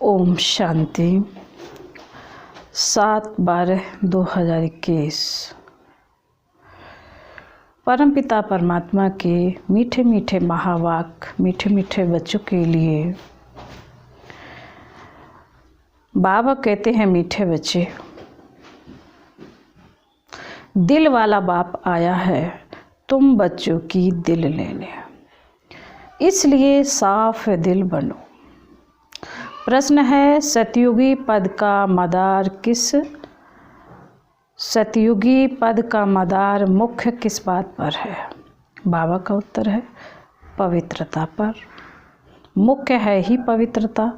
ओम शांति। 7/12/2021 परमपिता परमात्मा के मीठे मीठे महावाक्य मीठे मीठे बच्चों के लिए बाबा कहते हैं, मीठे बच्चे, दिल वाला बाप आया है तुम बच्चों की दिल लेने, इसलिए साफ दिल बनो। प्रश्न है, सतयुगी पद का मदार सतयुगी पद का मदार मुख्य किस बात पर है? बाबा का उत्तर है पवित्रता पर। मुख्य है ही पवित्रता।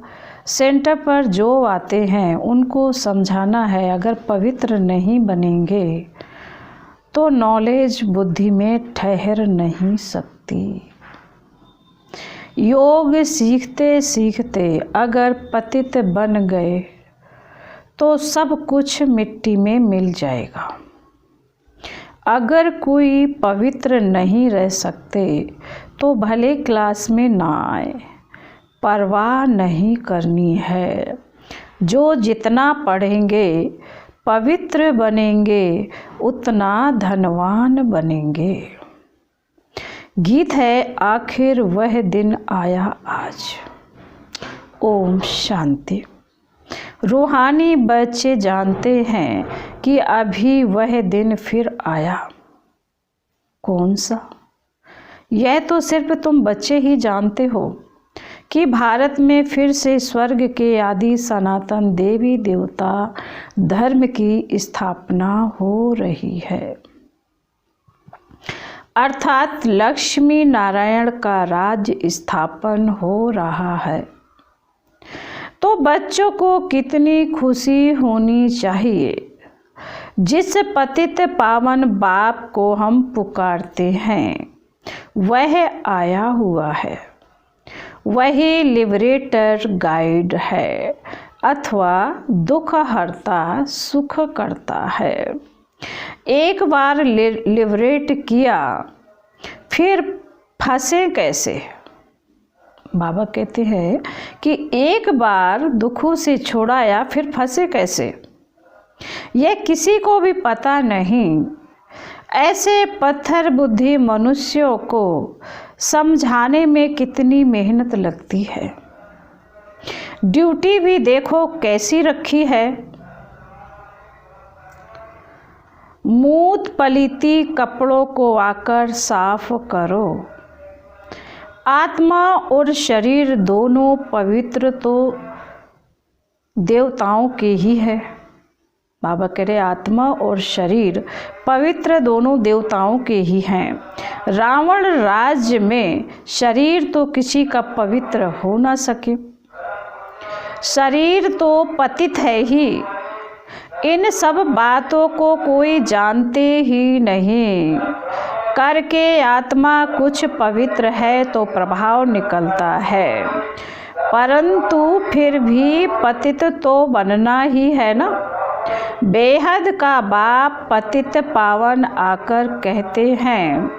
सेंटर पर जो आते हैं उनको समझाना है, अगर पवित्र नहीं बनेंगे तो नॉलेज बुद्धि में ठहर नहीं सकती। योग सीखते सीखते अगर पतित बन गए तो सब कुछ मिट्टी में मिल जाएगा। अगर कोई पवित्र नहीं रह सकते तो भले क्लास में ना आए, परवाह नहीं करनी है। जो जितना पढ़ेंगे पवित्र बनेंगे उतना धनवान बनेंगे। गीत है, आखिर वह दिन आया आज। ओम शांति। रूहानी बच्चे जानते हैं कि अभी वह दिन फिर आया। कौन सा? यह तो सिर्फ तुम बच्चे ही जानते हो कि भारत में फिर से स्वर्ग के आदि सनातन देवी देवता धर्म की स्थापना हो रही है, अर्थात लक्ष्मी नारायण का राज्य स्थापन हो रहा है। तो बच्चों को कितनी खुशी होनी चाहिए। जिस पतित पावन बाप को हम पुकारते हैं वह आया हुआ है। वही लिबरेटर गाइड है अथवा दुख हरता सुख करता है। एक बार लिबरेट किया फिर फंसे कैसे? बाबा कहते हैं कि एक बार दुखों से छोड़ाया फिर फंसे कैसे, यह किसी को भी पता नहीं। ऐसे पत्थर बुद्धि मनुष्यों को समझाने में कितनी मेहनत लगती है। ड्यूटी भी देखो कैसी रखी है। मूत पलीती कपड़ों को आकर साफ करो। आत्मा और शरीर दोनों पवित्र तो देवताओं के ही है। बाबा कह रहे, आत्मा और शरीर पवित्र दोनों देवताओं के ही हैं। रावण राज्य में शरीर तो किसी का पवित्र हो ना सके। शरीर तो पतित है ही। इन सब बातों को कोई जानते ही नहीं। करके आत्मा कुछ पवित्र है तो प्रभाव निकलता है, परंतु फिर भी पतित तो बनना ही है ना। बेहद का बाप पतित पावन आकर कहते हैं,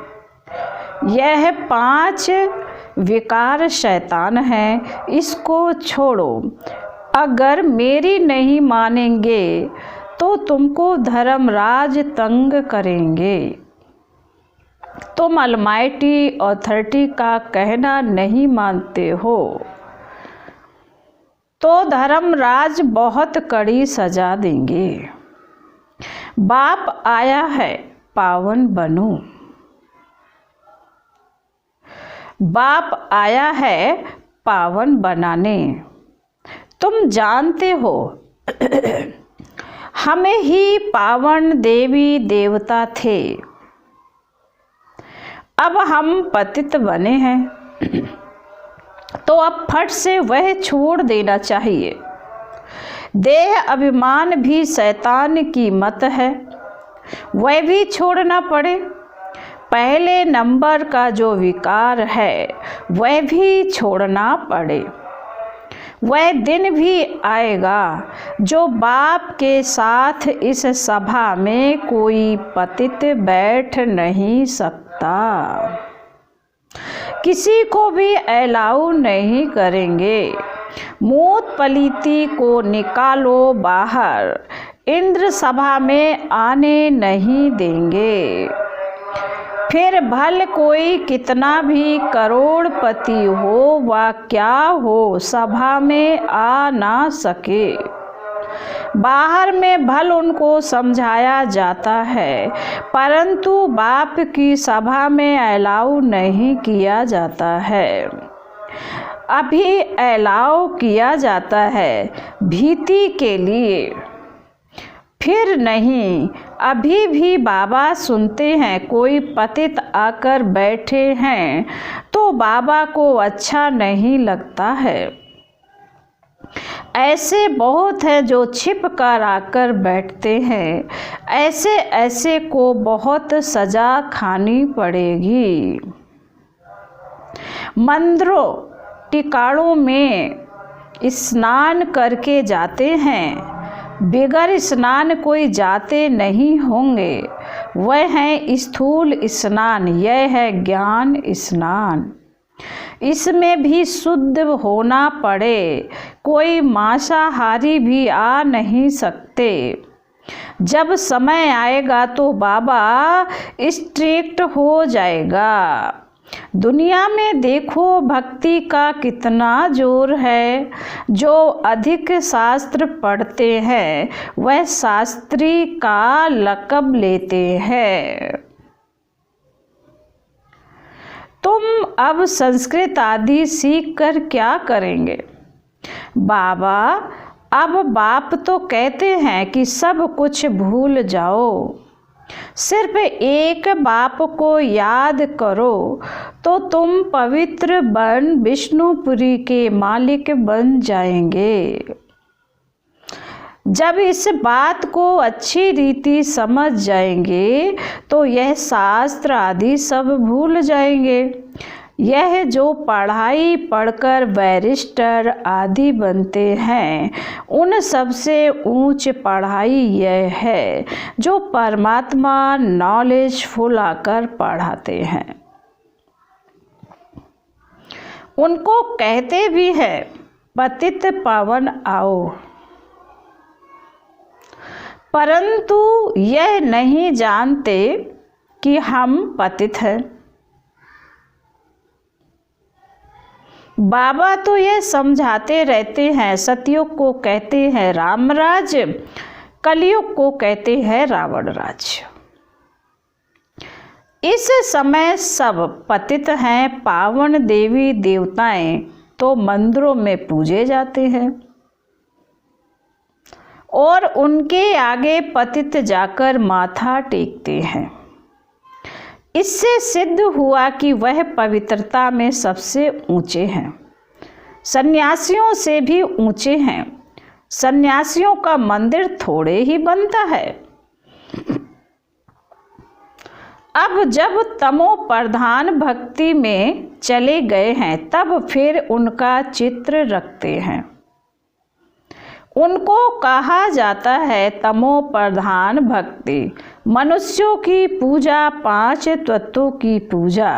यह 5 विकार शैतान है, इसको छोड़ो। अगर मेरी नहीं मानेंगे तो तुमको धर्मराज तंग करेंगे। तुम अलमाइटी अथॉरिटी का कहना नहीं मानते हो तो धर्मराज बहुत कड़ी सजा देंगे। बाप आया है पावन बनो। बाप आया है पावन बनाने। तुम जानते हो हमें ही पावन देवी देवता थे, अब हम पतित बने हैं तो अब फट से वह छोड़ देना चाहिए। देह अभिमान भी शैतान की मत है, वह भी छोड़ना पड़े। पहले नंबर का जो विकार है वह भी छोड़ना पड़े। वह दिन भी आएगा जो बाप के साथ इस सभा में कोई पतित बैठ नहीं सकता। किसी को भी अलाउ नहीं करेंगे। मूत पलीती को निकालो बाहर, इंद्र सभा में आने नहीं देंगे। फिर भल कोई कितना भी करोड़पति हो व क्या हो, सभा में आ ना सके। बाहर में भल उनको समझाया जाता है, परंतु बाप की सभा में अलाउ नहीं किया जाता है। अभी अलाउ किया जाता है भीति के लिए, फिर नहीं। अभी भी बाबा सुनते हैं कोई पतित आकर बैठे हैं तो बाबा को अच्छा नहीं लगता है। ऐसे बहुत हैं जो छिप कर आकर बैठते हैं, ऐसे ऐसे को बहुत सजा खानी पड़ेगी। मंदिरों टिकाणों में स्नान करके जाते हैं, बिगर स्नान कोई जाते नहीं होंगे। वह है स्थूल स्नान, यह है ज्ञान स्नान। इसमें भी शुद्ध होना पड़े, कोई मांसाहारी भी आ नहीं सकते। जब समय आएगा तो बाबा स्ट्रिक्ट हो जाएगा। दुनिया में देखो भक्ति का कितना जोर है। जो अधिक शास्त्र पढ़ते हैं वह शास्त्री का लक़ब लेते हैं। तुम अब संस्कृत आदि सीख कर क्या करेंगे? बाबा अब बाप तो कहते हैं कि सब कुछ भूल जाओ, सिर्फ एक बाप को याद करो तो तुम पवित्र बन विष्णुपुरी के मालिक बन जाएंगे। जब इस बात को अच्छी रीति समझ जाएंगे तो यह शास्त्र आदि सब भूल जाएंगे। यह जो पढ़ाई पढ़कर बैरिस्टर आदि बनते हैं, उन सबसे ऊंच पढ़ाई यह है जो परमात्मा नॉलेजफुल आकर पढ़ाते हैं। उनको कहते भी हैं पतित पावन आओ, परंतु यह नहीं जानते कि हम पतित हैं। बाबा तो यह समझाते रहते हैं, सतयुग को कहते हैं रामराज, कलयुग को कहते हैं रावण राज। इस समय सब पतित हैं। पावन देवी देवताएं तो मंदिरों में पूजे जाते हैं और उनके आगे पतित जाकर माथा टेकते हैं। इससे सिद्ध हुआ कि वह पवित्रता में सबसे ऊंचे हैं, सन्यासियों से भी ऊंचे हैं। सन्यासियों का मंदिर थोड़े ही बनता है। अब जब तमो प्रधान भक्ति में चले गए हैं तब फिर उनका चित्र रखते हैं। उनको कहा जाता है तमो प्रधान भक्ति। मनुष्यों की पूजा 5 तत्वों की पूजा।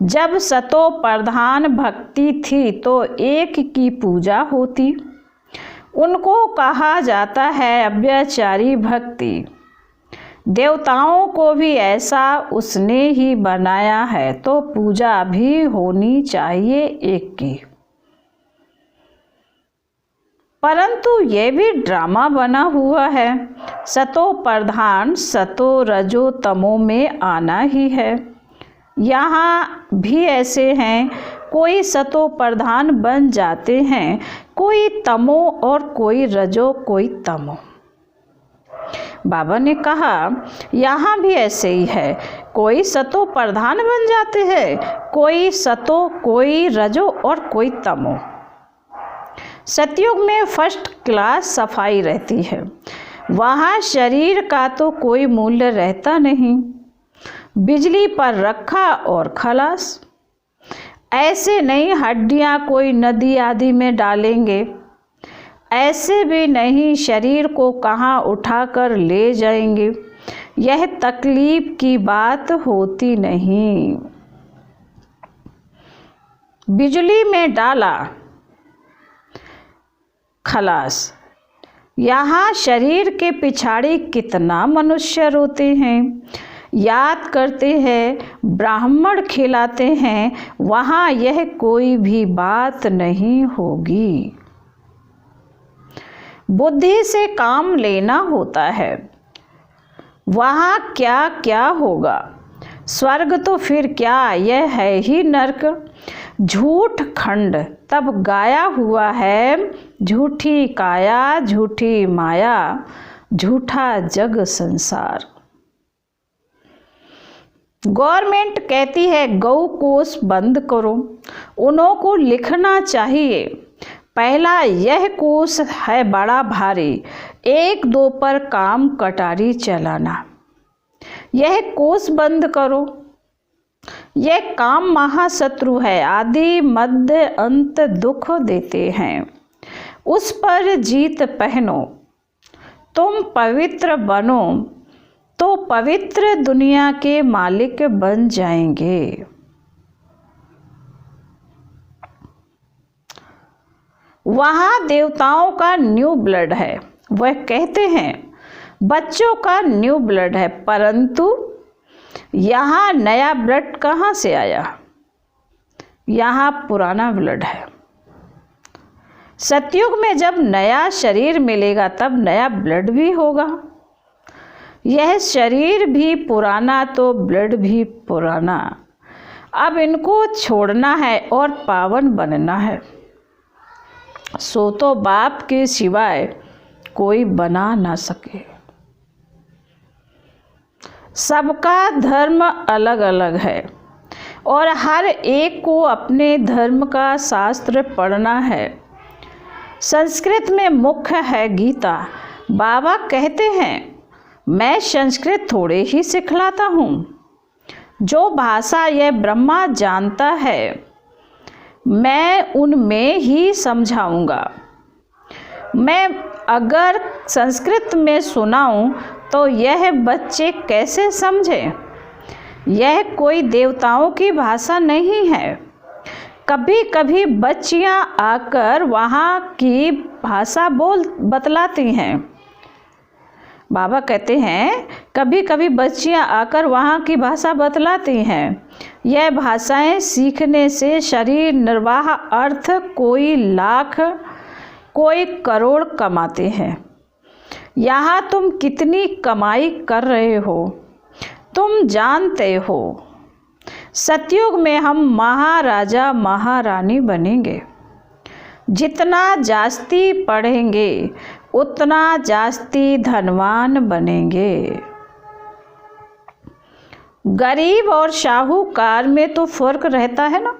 जब सतो प्रधान भक्ति थी तो एक की पूजा होती। उनको कहा जाता है अव्यचारी भक्ति। देवताओं को भी ऐसा उसने ही बनाया है तो पूजा भी होनी चाहिए एक की। परंतु ये भी ड्रामा बना हुआ है। सतो प्रधान सतो रजो तमो में आना ही है। यहाँ भी ऐसे हैं, कोई सतो प्रधान बन जाते हैं, कोई तमो और कोई रजो कोई तमो। बाबा ने कहा यहाँ भी ऐसे ही है, कोई सतो प्रधान बन जाते हैं, कोई सतो कोई रजो और कोई तमो। सतयुग में फर्स्ट क्लास सफाई रहती है। वहाँ शरीर का तो कोई मूल्य रहता नहीं, बिजली पर रखा और खलास। ऐसे नहीं हड्डियाँ कोई नदी आदि में डालेंगे, ऐसे भी नहीं शरीर को कहाँ उठाकर ले जाएंगे। यह तकलीफ की बात होती नहीं। बिजली में डाला खलास। यहाँ शरीर के पिछाड़ी कितना मनुष्य रोते हैं, याद करते हैं, ब्राह्मण खिलाते हैं, वहाँ यह कोई भी बात नहीं होगी। बुद्धि से काम लेना होता है, वहाँ क्या क्या होगा। स्वर्ग तो फिर क्या, यह है ही नरक। झूठ खंड तब गाया हुआ है, झूठी काया झूठी माया, झूठा जग संसार। गवर्नमेंट कहती है गौ कोष बंद करो, उन्हों को लिखना चाहिए पहला यह कोष है बड़ा भारी, 1-2 पर काम कटारी चलाना। यह कोष बंद करो, यह काम महाशत्रु है, आदि मध्य अंत दुख देते हैं। उस पर जीत पहनो, तुम पवित्र बनो तो पवित्र दुनिया के मालिक बन जाएंगे। वहाँ देवताओं का न्यू ब्लड है, वह कहते हैं बच्चों का न्यू ब्लड है, परंतु यहाँ नया ब्लड कहाँ से आया? यहाँ पुराना ब्लड है। सतयुग में जब नया शरीर मिलेगा तब नया ब्लड भी होगा। यह शरीर भी पुराना तो ब्लड भी पुराना। अब इनको छोड़ना है और पावन बनना है। सो तो बाप के सिवाय कोई बना ना सके। सबका धर्म अलग अलग है और हर एक को अपने धर्म का शास्त्र पढ़ना है। संस्कृत में मुख्य है गीता। बाबा कहते हैं मैं संस्कृत थोड़े ही सिखलाता हूँ। जो भाषा यह ब्रह्मा जानता है मैं उनमें ही समझाऊंगा। मैं अगर संस्कृत में सुनाऊं तो यह बच्चे कैसे समझें? यह कोई देवताओं की भाषा नहीं है। कभी कभी बच्चियां आकर वहाँ की भाषा बतलाती हैं। बाबा कहते हैं कभी कभी बच्चियां आकर वहाँ की भाषा बतलाती हैं। यह भाषाएं सीखने से शरीर निर्वाह अर्थ कोई लाख कोई करोड़ कमाते हैं। यहाँ तुम कितनी कमाई कर रहे हो तुम जानते हो। सतयुग में हम महाराजा महारानी बनेंगे। जितना जास्ती पढ़ेंगे उतना जास्ती धनवान बनेंगे। गरीब और साहूकार में तो फर्क रहता है ना।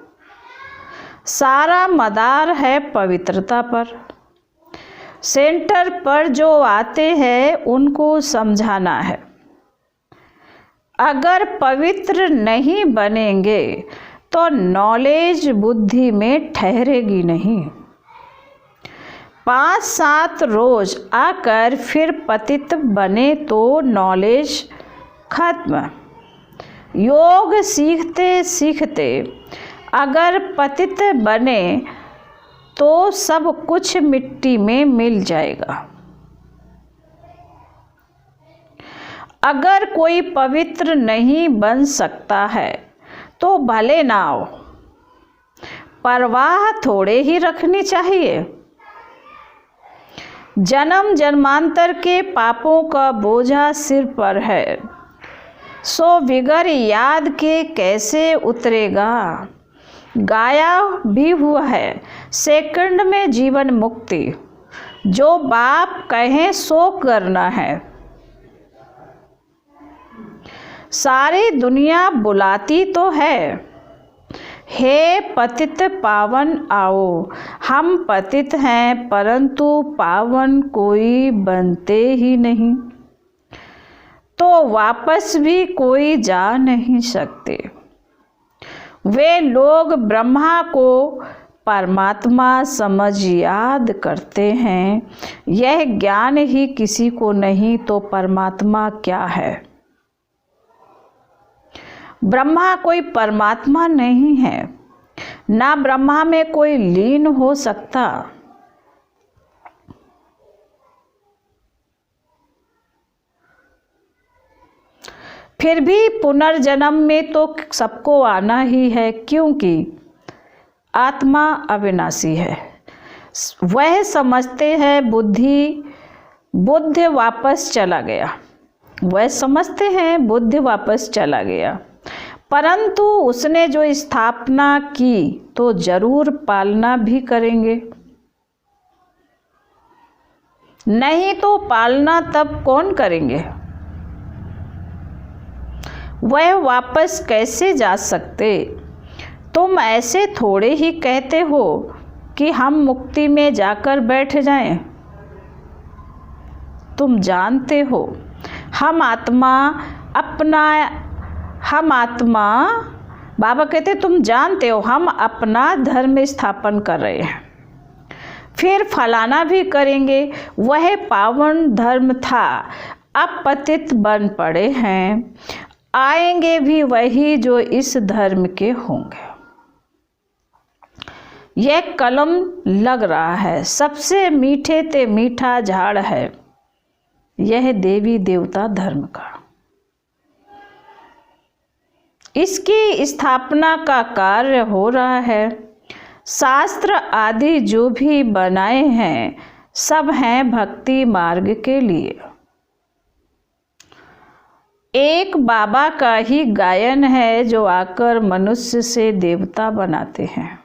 सारा मदार है पवित्रता पर। सेंटर पर जो आते हैं उनको समझाना है। अगर पवित्र नहीं बनेंगे तो नॉलेज बुद्धि में ठहरेगी नहीं। 5-7 रोज आकर फिर पतित बने तो नॉलेज खत्म। योग सीखते सीखते अगर पतित बने तो सब कुछ मिट्टी में मिल जाएगा। अगर कोई पवित्र नहीं बन सकता है तो भले ना हो, परवाह थोड़े ही रखनी चाहिए। जन्म जन्मांतर के पापों का बोझा सिर पर है, सो विगर याद के कैसे उतरेगा। गाया भी हुआ है सेकंड में जीवन मुक्ति, जो बाप कहें सो करना है। सारी दुनिया बुलाती तो है, हे पतित पावन आओ। हम पतित हैं परंतु पावन कोई बनते ही नहीं, तो वापस भी कोई जा नहीं सकते। वे लोग ब्रह्मा को परमात्मा समझ याद करते हैं। यह ज्ञान ही किसी को नहीं तो परमात्मा क्या है। ब्रह्मा कोई परमात्मा नहीं है, ना ब्रह्मा में कोई लीन हो सकता। फिर भी पुनर्जन्म में तो सबको आना ही है, क्योंकि आत्मा अविनाशी है। वह समझते हैं बुद्ध वापस चला गया, वह समझते हैं बुद्ध वापस चला गया, परंतु उसने जो स्थापना की तो जरूर पालना भी करेंगे। नहीं तो पालना तब कौन करेंगे? वह वापस कैसे जा सकते? तुम ऐसे थोड़े ही कहते हो कि हम मुक्ति में जाकर बैठ जाएं। तुम जानते हो हम आत्मा, बाबा कहते तुम जानते हो हम अपना धर्म स्थापन कर रहे हैं, फिर फलाना भी करेंगे। वह पावन धर्म था, अब पतित बन पड़े हैं, आएंगे भी वही जो इस धर्म के होंगे। यह कलम लग रहा है, सबसे मीठे ते मीठा झाड़ है यह देवी देवता धर्म का। इसकी स्थापना का कार्य हो रहा है। शास्त्र आदि जो भी बनाए हैं सब हैं भक्ति मार्ग के लिए। एक बाबा का ही गायन है जो आकर मनुष्य से देवता बनाते हैं।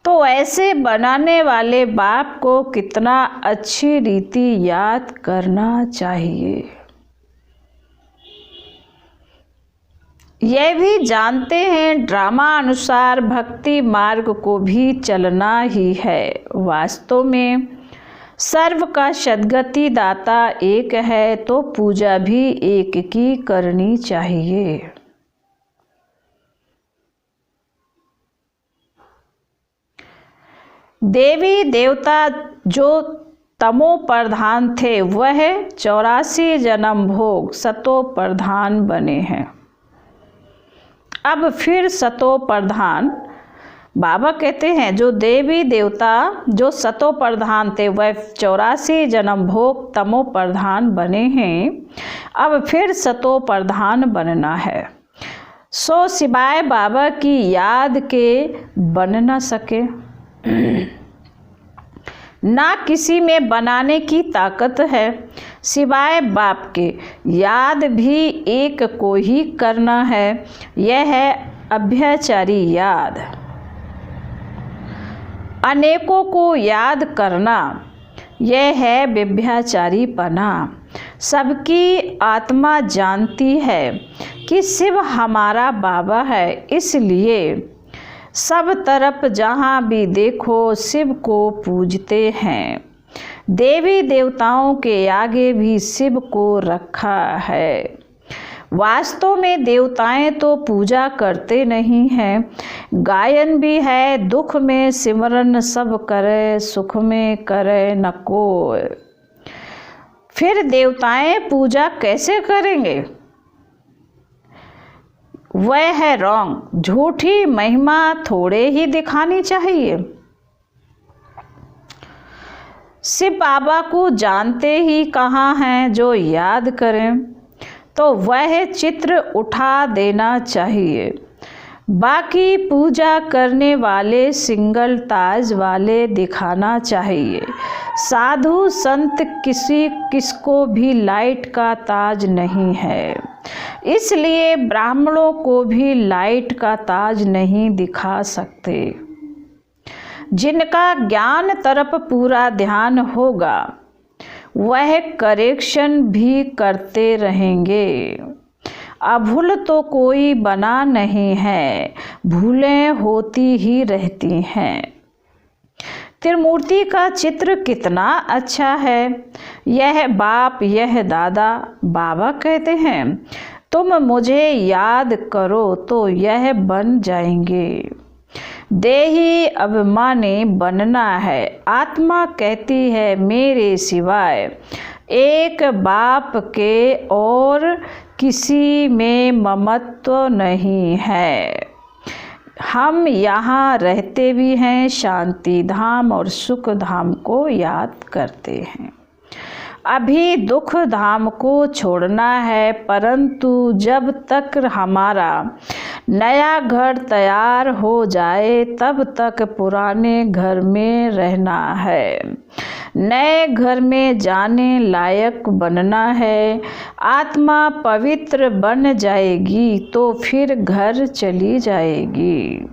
तो ऐसे बनाने वाले बाप को कितना अच्छी रीति याद करना चाहिए। यह भी जानते हैं ड्रामा अनुसार भक्ति मार्ग को भी चलना ही है। वास्तव में सर्व का सद्गति दाता एक है, तो पूजा भी एक की करनी चाहिए। देवी देवता जो तमो प्रधान थे वह 84 जन्म भोग सतो प्रधान बने हैं। अब फिर सतो प्रधान, बाबा कहते हैं जो देवी देवता जो सतो प्रधान थे वह 84 जन्म भोग तमो प्रधान बने हैं, अब फिर सतो प्रधान बनना है। सो सिवाय बाबा की याद के बन न सके। ना किसी में बनाने की ताकत है सिवाय बाप के। याद भी एक को ही करना है, यह है अभ्याचारी याद। अनेकों को याद करना यह है व्यभिचारी पना। सबकी आत्मा जानती है कि शिव हमारा बाबा है, इसलिए सब तरफ जहाँ भी देखो शिव को पूजते हैं। देवी देवताओं के आगे भी शिव को रखा है। वास्तव में देवताएं तो पूजा करते नहीं हैं। गायन भी है, दुख में सिमरन सब करे, सुख में करे न कोय। फिर देवताएं पूजा कैसे करेंगे? वह है रॉन्ग। झूठी महिमा थोड़े ही दिखानी चाहिए। शिव बाबा को जानते ही कहाँ हैं जो याद करें, तो वह चित्र उठा देना चाहिए। बाकी पूजा करने वाले सिंगल ताज वाले दिखाना चाहिए। साधु संत किसको भी लाइट का ताज नहीं है, इसलिए ब्राह्मणों को भी लाइट का ताज नहीं दिखा सकते। जिनका ज्ञान तरफ पूरा ध्यान होगा वह करेक्शन भी करते रहेंगे। अभूल तो कोई बना नहीं है, भूलें होती ही रहती हैं। त्रिमूर्ति का चित्र कितना अच्छा है। यह बाप, यह दादा। बाबा कहते हैं तुम मुझे याद करो तो यह बन जाएंगे। देही अभिमानी बनना है। आत्मा कहती है मेरे सिवाय एक बाप के और किसी में ममत्व नहीं है। हम यहाँ रहते भी हैं, शांति धाम और सुख धाम को याद करते हैं। अभी दुख धाम को छोड़ना है, परंतु जब तक हमारा नया घर तैयार हो जाए तब तक पुराने घर में रहना है। नए घर में जाने लायक बनना है। आत्मा पवित्र बन जाएगी तो फिर घर चली जाएगी।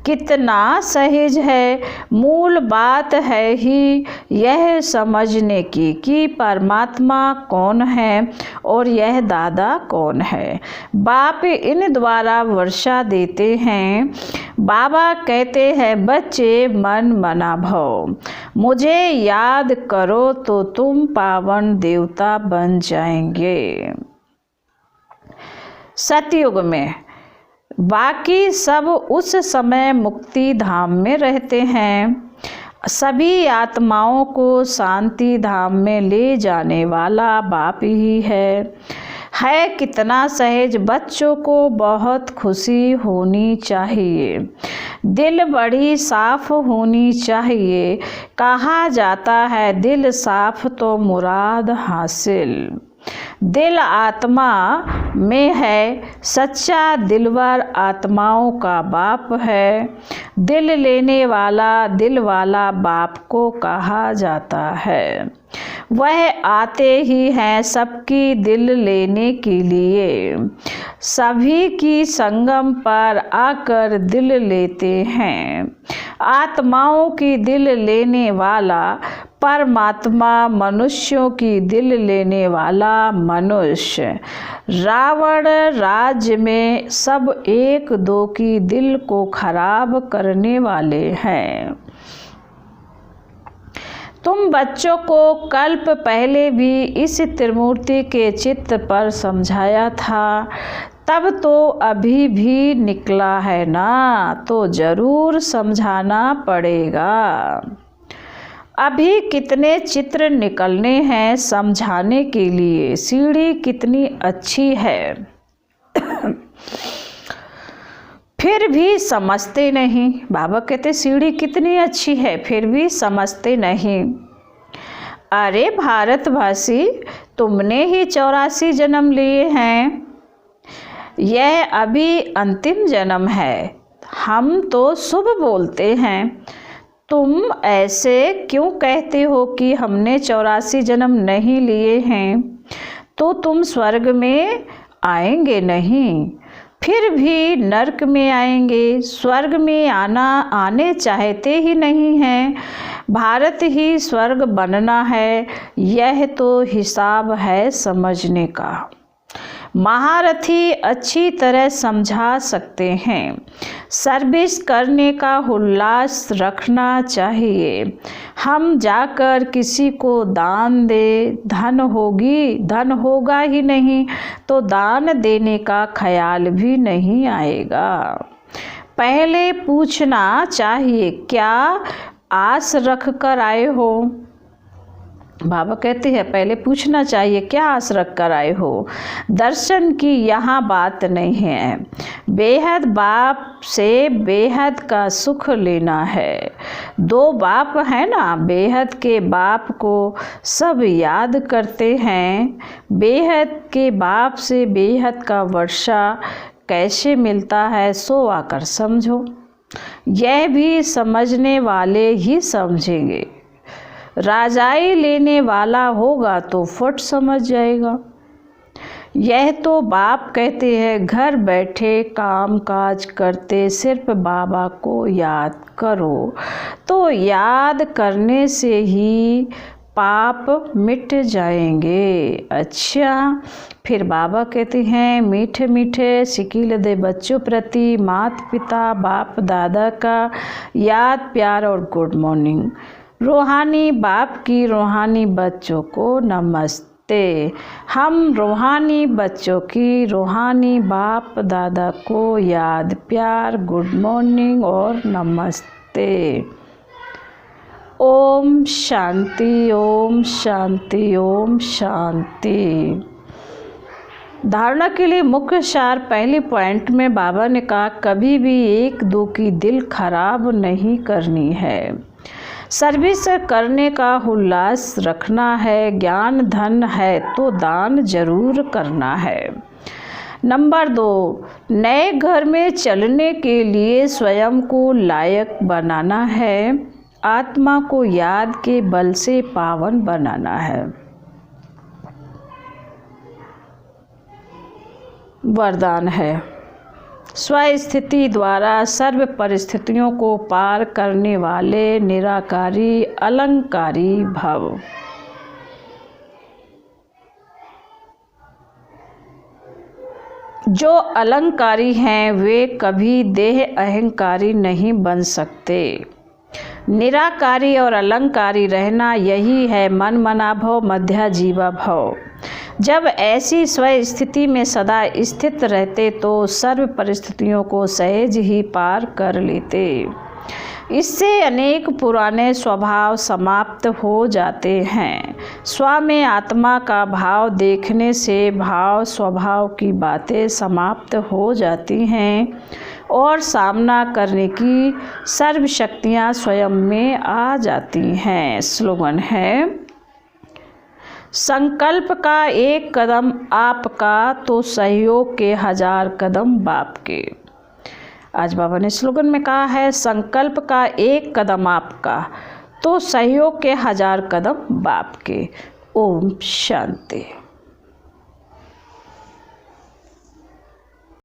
कितना सहज है। मूल बात है ही यह समझने की कि परमात्मा कौन है और यह दादा कौन है। बाप इन द्वारा वर्षा देते हैं। बाबा कहते हैं, बच्चे मन मना भव, मुझे याद करो तो तुम पावन देवता बन जाएंगे। सतयुग में बाकी सब उस समय मुक्ति धाम में रहते हैं। सभी आत्माओं को शांति धाम में ले जाने वाला बाप ही है। कितना सहज। बच्चों को बहुत खुशी होनी चाहिए। दिल बड़ी साफ होनी चाहिए। कहा जाता है दिल साफ तो मुराद हासिल। दिल आत्मा में है। सच्चा दिलवर आत्माओं का बाप है। दिल लेने वाला दिल वाला बाप को कहा जाता है। वह आते ही हैं सबकी दिल लेने के लिए। सभी की संगम पर आकर दिल लेते हैं। आत्माओं की दिल लेने वाला परमात्मा, मनुष्यों की दिल लेने वाला मनुष्य। रावण राज्य में सब एक दो की दिल को खराब करने वाले हैं। तुम बच्चों को कल्प पहले भी इस त्रिमूर्ति के चित्त पर समझाया था, तब तो अभी भी निकला है ना, तो जरूर समझाना पड़ेगा। अभी कितने चित्र निकलने हैं समझाने के लिए। सीढ़ी कितनी अच्छी है, फिर भी समझते नहीं। बाबा कहते सीढ़ी कितनी अच्छी है, फिर भी समझते नहीं। अरे भारतवासी, तुमने ही 84 जन्म लिए हैं। यह अभी अंतिम जन्म है। हम तो शुभ बोलते हैं। तुम ऐसे क्यों कहते हो कि हमने 84 जन्म नहीं लिए हैं? तो तुम स्वर्ग में आएंगे नहीं, फिर भी नरक में आएंगे। स्वर्ग में आने चाहते ही नहीं हैं। भारत ही स्वर्ग बनना है, यह तो हिसाब है समझने का। महारथी अच्छी तरह समझा सकते हैं। सर्विस करने का उल्लास रखना चाहिए। हम जाकर किसी को दान दे, धन होगा ही नहीं तो दान देने का ख्याल भी नहीं आएगा। पहले पूछना चाहिए, क्या आस रख कर आए हो? बाबा कहते हैं पहले पूछना चाहिए, क्या आस रख कर आए हो? दर्शन की यहाँ बात नहीं है। बेहद बाप से बेहद का सुख लेना है। दो बाप है ना, बेहद के बाप को सब याद करते हैं। बेहद के बाप से बेहद का वर्षा कैसे मिलता है, सो आकर समझो। यह भी समझने वाले ही समझेंगे। राजाई लेने वाला होगा तो फट समझ जाएगा। यह तो बाप कहते हैं, घर बैठे काम काज करते सिर्फ बाबा को याद करो। तो याद करने से ही पाप मिट जाएंगे। अच्छा, फिर बाबा कहते हैं, मीठे मीठे सिकील दे बच्चों प्रति माता पिता बाप दादा का याद प्यार और गुड मॉर्निंग। रूहानी बाप की रूहानी बच्चों को नमस्ते। हम रूहानी बच्चों की रूहानी बाप दादा को याद प्यार गुड मॉर्निंग और नमस्ते। ओम शांति, ओम शांति, ओम शांति। धारणा के लिए मुख्य सार। पहली पॉइंट में बाबा ने कहा, कभी भी एक दो की दिल खराब नहीं करनी है। सर्विस करने का उल्लास रखना है, ज्ञान धन है तो दान जरूर करना है। नंबर 2, नए घर में चलने के लिए स्वयं को लायक बनाना है, आत्मा को याद के बल से पावन बनाना है। वरदान है, स्वस्थिति द्वारा सर्व परिस्थितियों को पार करने वाले निराकारी अलंकारी भव। जो अलंकारी हैं वे कभी देह अहंकारी नहीं बन सकते। निराकारी और अलंकारी रहना यही है मन मना भव मध्या जीवा भव। जब ऐसी स्वस्थिति में सदा स्थित रहते तो सर्व परिस्थितियों को सहज ही पार कर लेते। इससे अनेक पुराने स्वभाव समाप्त हो जाते हैं। स्व में आत्मा का भाव देखने से भाव स्वभाव की बातें समाप्त हो जाती हैं और सामना करने की सर्व शक्तियाँ स्वयं में आ जाती हैं। स्लोगन है, संकल्प का एक कदम आपका तो सहयोग के 1000 कदम बाप के। आज बाबा ने स्लोगन में कहा है, संकल्प का एक कदम आपका तो सहयोग के 1000 कदम बाप के। ओम शांति।